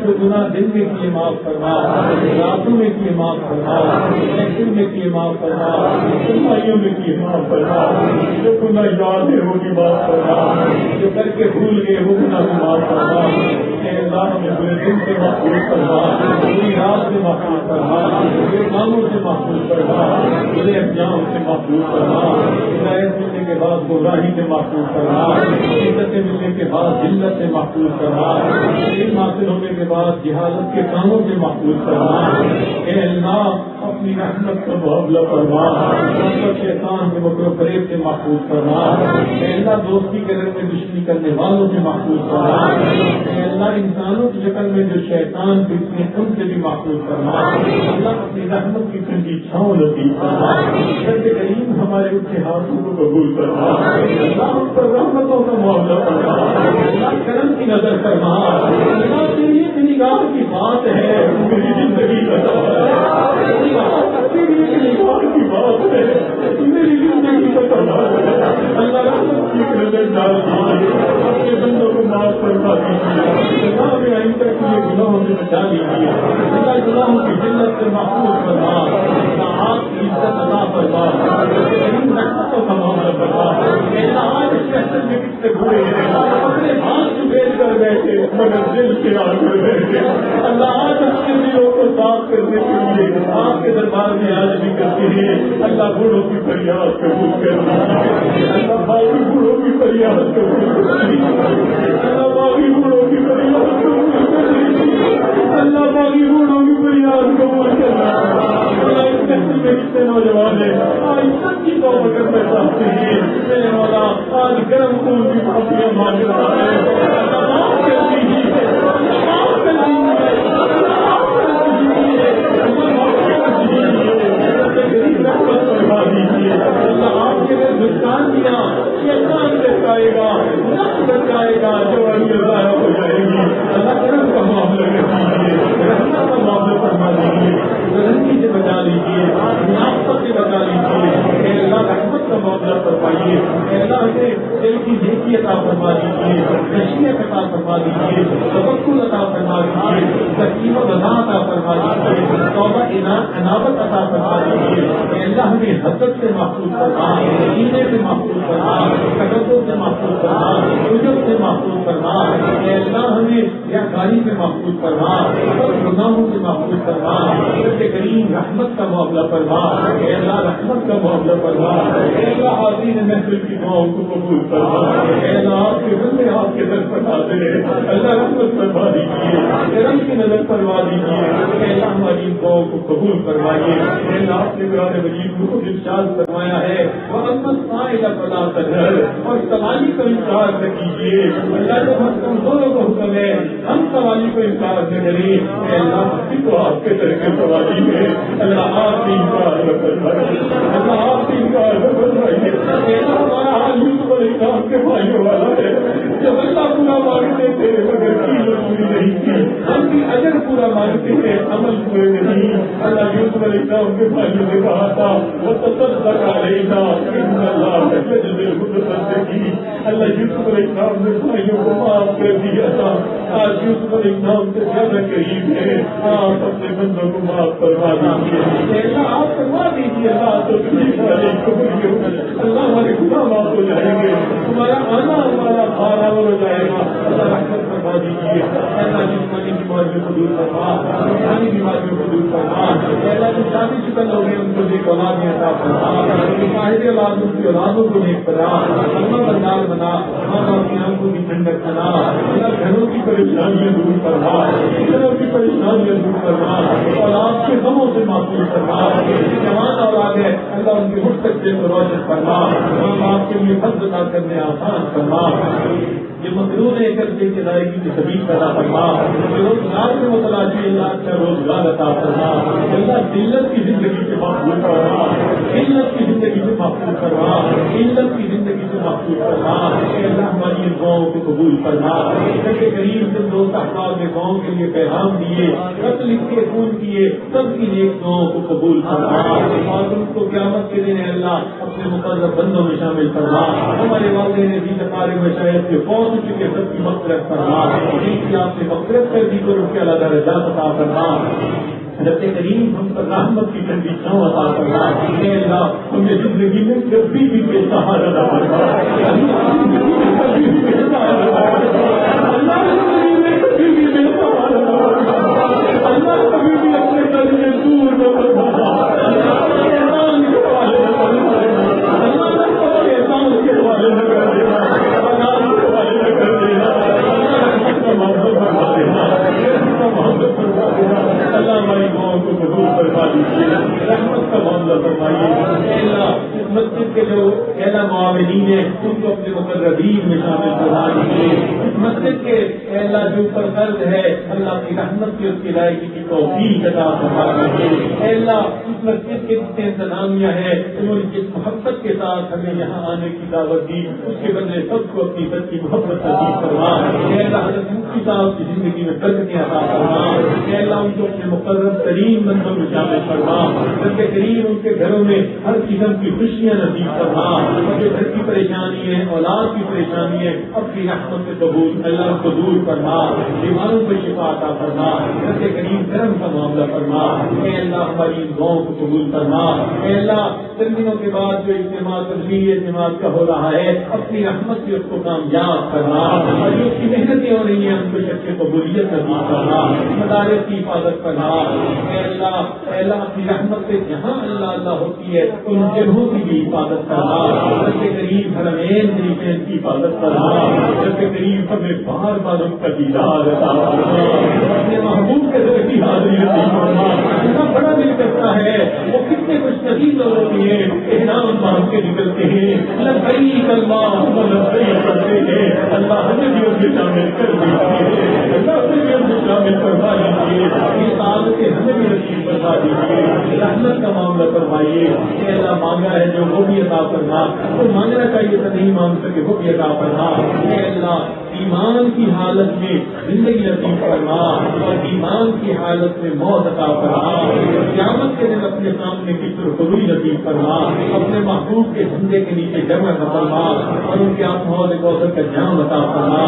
جو گناہ دن میں کیے معاف فرما، راتوں میں کیے معاف فرما، محفل میں کیے معاف فرما، سنائیوں میں کیے معاف فرما، جو گناہ یاد ہے وہ بھی معاف فرما، جو کر کے بھول گئے وہ گناہ بھی معاف فرما۔ اے اللہ ہمیں پورے دن سے محفوظ فرما، پوری رات سے محفوظ فرما، پورے کاموں سے محفوظ فرما، پورے انجام سے محفوظ فرما، ہدایت ملنے کے بعد گمراہی سے محفوظ فرما، عزت ملنے کے بعد ذلت سے محفوظ فرما، علم حاصل ہونے کے بعد جہالت کے کاموں سے محفوظ فرما۔ اے اللہ اپنی رحمت کا معاملہ فرما، شیطان کے مکر و فریب سے محفوظ فرما۔ اے اللہ دوستی کے رنگ میں دشمنی کرنے والوں سے محفوظ فرما۔ اے اللہ انسانوں کی شکل میں جو شیطان پھرتے ہیں ان سے بھی محفوظ فرما۔ اللہ اپنی رحمت کی ٹھنڈی چھاؤں نصیب فرما۔ رب کریم ہمارے اٹھے ہاتھوں کو قبول فرما۔ اللہ ہم پر رحمتوں کا معاملہ فرما، اللہ کرم کی نظر فرما۔ اللہ تیری ایک نگاہ کی بات ہے میری زندگی کا تیری ایک نگاہ کی بات ہے میری زندگی کا تباہ ہے۔ اللہ رحمت کی ایک نظر ڈال دیجیے، اپنے بندوں کو معاف فرما دیجیے۔ اللہ میں آئندہ کی یہ گناہوں سے بچا لیجیے، اللہ گناہوں کی جنت سے محفوظ فرما۔ اللہ آپ کی عزت عطا فرما، رحمتوں کا معاملہ فرما۔ اللہ آج اس محفل میں کس سے بھولے ہیں اپنے ہاتھ سفید کر بیٹھے مگر دل سے آ کر بیٹھے۔ اللہ آج اپنے دلوں کو صاف کرنے کے لیے آپ کے دربار میں آج بھی کرتے ہیں۔ اللہ بوڑھوں کی فریاد قبول کر لیجیے، اللہ باغی بوڑھوں کی فریاد قبول کر لیجیے، اللہ باغی بوڑھوں کی فریاد قبول کر لیجیے، اللہ باغی بوڑھوں کی فریاد قبول کر لیجیے۔ اللہ اس محفل میں کتنے نوجوان ہیں آج سب کی توبہ کرنا چاہتے ہیں، میرے مولا آج گرم خون کی معافیاں مانگ رہا ہے۔ اللہ معاف کر دیجیے، معاف کر دیجیے، اللہ آپ کے لیے نقصان دیا شیطان بچائے گا، نفس بچائے گا، جو ضائع ہو جائے گی۔ اللہ کرم کا معاملہ کر دیجیے، رحمت کا معاملہ فرما دیجیے، غلطی سے بچا لیجیے، منافقت سے بچا لیجیے۔ اے اللہ رحمت کا معاملہ فرمائیے، اے اللہ ہمیں دل کی نیکی عطا فرما دیجیے، خشیت عطا فرما دیجیے، توکل عطا فرما دیجیے، تسلیم و رضا عطا فرما دیجیے، توبہ انابت عطا فرما دیجیے۔ اے اللہ ہمیں حسد سے محفوظ فرما، کینے سے محفوظ فرما، تکبر سے محفوظ فرما، عجب سے محفوظ فرما۔ اے اللہ ہمیں ریاکاری سے محفوظ فرما، گناہوں سے محفوظ فرما۔ رب کریم رحمت کا معاملہ فرما، اے اللہ رحمت کا معاملہ فرما۔ اے اللہ حاضرین محفل کی دعاؤں کو قبول فرما. اے اللہ آپ کے بندے آپ کے در پر حاضر ہیں. اللہ رحمت فرما دیجیے, کرم کی نظر فرما دیجیے. اے اللہ ہماری دعاؤں کو قبول فرمائیے. اے اللہ آپ نے قرآن مجید کو ارشاد فرمایا ہے وَأَمَّا السَّائِلَ فَلَا تَنْهَرْ, اور سوالی کو انکار نہ کیجیے. اللہ جو ہم کمزوروں کو حکم ہے ہم سوالی کو انکار نہ کریں. اے اللہ ہم کو آپ کے در کے سوالی ہے. اللہ آپ بھی انکار نہ فرمائیے. اللہ آپ بھی انکار نہ فرمائیے. اے اللہ ہمارا حال یوسف علیہ السلام کے بھائیوں والا ہے. جب اللہ پورا مانگتے تھے مگر قیمت پوری نہیں کی. ہم بھی اجر پورا مانگتے تھے عمل پورے نہیں. اللہ یوسف علیہ السلام کے بھائیوں نے کہا تھا وَتَصَدَّقْ عَلَيْنَا إِنَّ اللَّهَ يَجْزِي الْمُتَصَدِّقِينَ. اللہ یوسف علیہ السلام نے بھائیوں کو معاف کر دیا تھا. آج یوسف علیہ السلام سے زیادہ قریب ہے. آپ اپنے بندوں کو معاف فرما دیجیے. اللہ آپ فرما دیجیے. اللہ ہمارے گناہ معاف ہو جائیں گے. ہمارا آنا ہمارا بھارا ہو جائے گا. اللہ رحمت فرما دیجیے. اللہ جسمانی بیماریوں کو دور فرما, جسمانی بیماریوں کو دور فرما. اللہ جو شادی شدہ لوگ ہیں ان کو نیک اولادیں عطا فرما. صاحب اولاد ان کی اولادوں کو نیک بنا, اللہ بردار بنا. ماں باپ کی آنکھوں کی ٹھنڈک بنا. اللہ گھروں کی پریشانیاں دور فرما, گھروں کی پریشانیاں دور فرما. اولاد کے غموں سے محفوظ فرما. جوان اولاد ہے اللہ ان کے مستقبل کو روشن فرما. ماں باپ کے لیے فرض ادا کرنے آسان فرما. یہ مقرون ہے قرضے کی ادائیگی کی سبیل پیدا فرما. جو روزگار میں متلاشی اللہ اچھا روزگار عطا فرما. اللہ ذلت کی زندگی سے محفوظ فرما. علت کی زندگی سے محفوظ فرما. علت کی زندگی سے محفوظ فرما. اللہ ہماری ان دعاؤں کو قبول فرما. کہ قریب سے دوست احباب نے دعاؤں کے لیے پیغام دیے, خط لکھ کے فون کیے, سب کی نیک دعاؤں کو قبول فرما. اور ان کو قیامت کے دن اللہ اپنے مقرر بندوں میں شامل فرما. ہمارے والدین بھی تقارے میں شاید کے فوج چکے سب کی مغفرت فرما. جن کی آپ نے مغفرت کر دی اور ان کے اللہ درجات عطا فرما. رب کریم ہم پر رحمت کی ٹھنڈی چھاؤں عطا فرما. اے اللہ ہمیں زندگی میں کبھی بھی بے سہارا نہ فرما. کبھی بھی بے سہارا نہ فرما. اللہ زندگی میں کبھی بھی بے سہارا نہ فرما. اللہ کبھی بھی اپنے گھر سے دور نہ فرما. اللہ احسان کے والے نہ فرما. اللہ احسان کے والے نہ کر دینا. اللہ کے والے نہ کر دینا. محبت فرما دینا. محبت فرما دینا. اللہ ہماری دعاؤں کو قبول فرما دیجیے. رحمت کا معاملہ فرمائیے. اللہ اس مسجد کے جو اعلیٰ معاونین ہیں ان کو اپنے مقررین میں شامل کروا دیجیے. اس مسجد کے اعلیٰ جو اوپر قرض ہے اللہ کی رحمت کی اس کی ادائیگی کی توفیق عطا فرما دیجیے. اللہ اس مسجد کے جتنے انتظامیہ ہیں انہوں نے جس محبت کے ساتھ ہمیں یہاں آنے کی دعوت دی اس کے بدلے سب کو اپنی سچی محبت نصیب فرما. اللہ حضرت مفتی صاحب کی زندگی میں برکتیں عطا فرما. اللہ ان کو اپنے مقرر ترین بندوں میں شامل فرما. رب کریم ان کے گھروں میں ہر قسم کی خوشیاں نصیب فرما. جو گھر کی پریشانی ہے اولاد کی پریشانی ہے اپنی رحمت سے قبول اللہ کو دور فرما. بیماروں کو شفا عطا فرما. رب کریم کرم کا معاملہ فرما. اے اللہ ہماری ان دعاؤں کو قبول فرما. اے اللہ 3 دنوں کے بعد جو اجتماع تبلیغی اجتماع کا ہو رہا ہے اپنی رحمت سے اس کو کامیاب کرنا. اور جو اس کی محنتیں ہو رہی ہیں ان کو شک قبولیت نصیب کرنا. مدارس کی حفاظت کرنا. اے اللہ اپنی رحمت سے جہاں اللہ اللہ ہوتی ہے ان جگہوں کی بھی حفاظت کرنا. رب کریم حرمین شریفین کی حفاظت کرنا. رب کریم ہمیں بار بار ان کا دیدار عطا فرما. اپنے محبوب کے در کی حاضری نصیب فرما. اتنا بڑا دل کرتا ہے وہ کتنے کچھ نصیب لوگ ہوتی ہے احرام باندھ کے نکلتے ہیں لبیک اللہم لبیک کرتے ہیں. اللہ ہمیں بھی ان کے شامل کر دیجیے. اللہ ہمیں بھی ان کے شامل کروا دیجیے. یہ سعادت ہمیں بھی نصیب کروا دیجیے. رحمت کا معاملہ فرمائیے. کہ اللہ مانگا ہے جو وہ بھی عطا فرما. وہ مانگنا چاہیے تو نہیں مانگ سکے وہ بھی عطا فرما. کہ اللہ ایمان کی حالت میں زندگی نصیب فرما اور ایمان کی حالت میں موت عطا فرما. قیامت کے دن اپنے سامنے کی سرخروئی نصیب فرما. اپنے محبوب کے جھنڈے کے نیچے جمع فرما اور ان کے آنکھوں کوثر کا جام عطا فرما.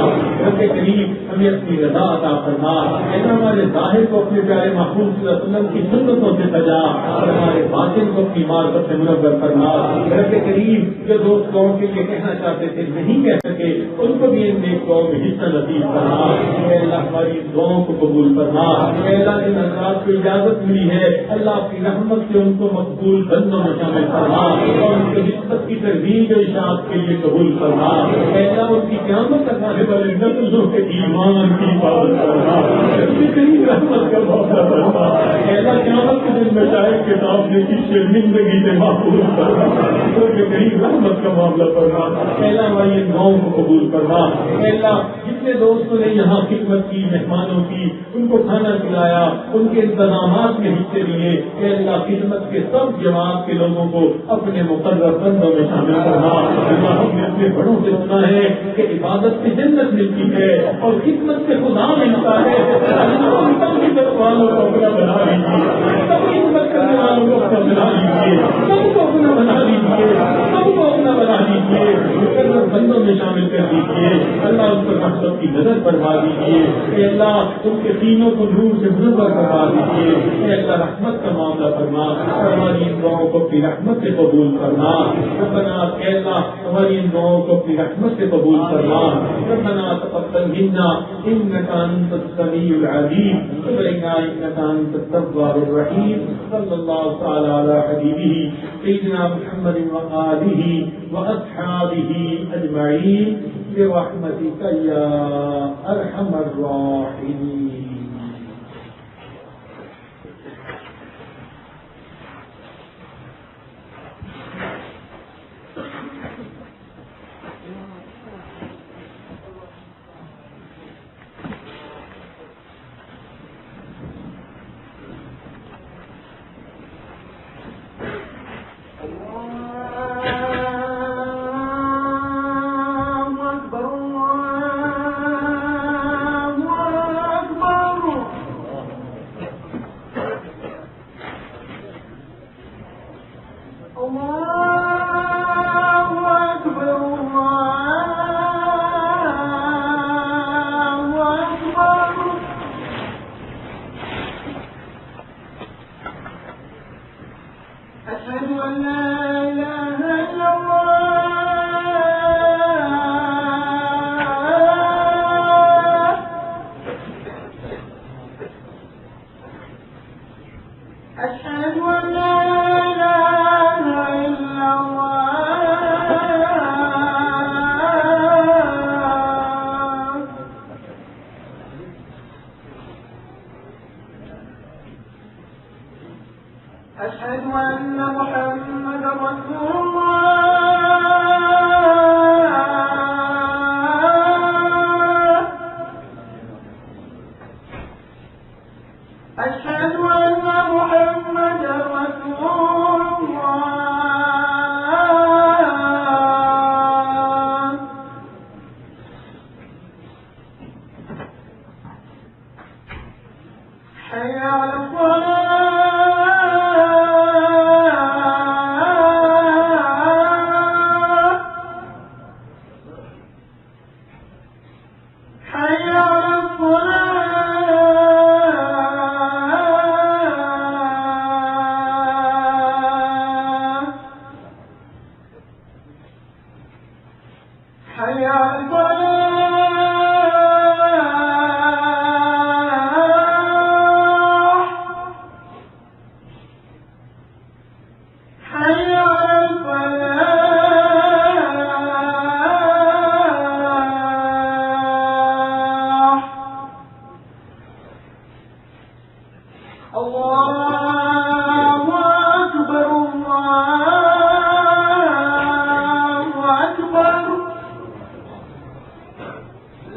رب کریم ہمیں اپنی رضا عطا فرما. ایسا ہمارے ظاہر کو اپنے پیارے محبوب صلی اللہ علیہ وسلم کی سنتوں سے سجا ہمارے باطن کو اپنی معرفت سے منور فرما. رب کریم جو دوست قوم کے لیے کہنا چاہتے تھے نہیں کہہ سکے ان کو بھی ان نیک قوم میں حصہ نصیب فرما. اے اللہ ہماری دعاؤں کو قبول فرما. اے اللہ جن حضرات کو اجازت ملی ہے اللہ اپنی رحمت سے ان کو مقبول بندوں میں شامل فرما اور ان کو نسبت کی ترویج اور اشاعت کے لیے قبول فرما. اے اللہ ان کی قیامت تک آنے والے نسلوں کے ایمان کی حفاظت فرما. رحمت کا موقع فرما. اے اللہ قیامت کے دن میں چاہے کتاب نے کی شرمندگی سے محفوظ فرما. قریب رحمت کا معاملہ فرما. اے اللہ ہماری دعاؤں کو قبول فرما. اے اللہ جتنے دوستوں نے یہاں خدمت کی مہمانوں کی ان کو کھانا کھلایا ان کے انتظامات میں حصے لیے اے اللہ خدمت کے سب جماعت کے لوگوں کو اپنے مقرر بندوں میں شامل کرنا. ہم نے اپنے بڑوں سے سنا ہے کہ عبادت سے جنت ملتی ہے اور خدمت سے خدا ملتا ہے. خدمت والوں کو اپنا بنا لیجیے. سب خدمت کرنے والوں کو اپنا بنا لیجیے. سب کو اپنا بنا لیجیے. سب کو اپنا بنا لیجیے. مقرر بندوں میں شامل کر دیجیے. اللہ اس پر رحمت کی نظر فرما دیجیے. اے اللہ ان کے دینوں کو نور سے منور کروا دیجیے. اے اللہ رحمت کا معاملہ فرما. ہماری ان دعاؤں کو اپنی رحمت سے قبول کرنا. ربنا اے اللہ ہماری ان دعاؤں کو اپنی رحمت سے قبول کرنا. ربنا تقبل منا انك انت السميع العليم وتب علينا انك انت التواب الرحيم. صلى الله تعالى على حبيبه سيدنا محمد وآله وأصحابه أجمعين برحمتك يا أرحم الراحمين.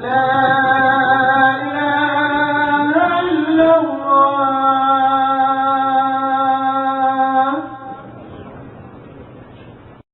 لا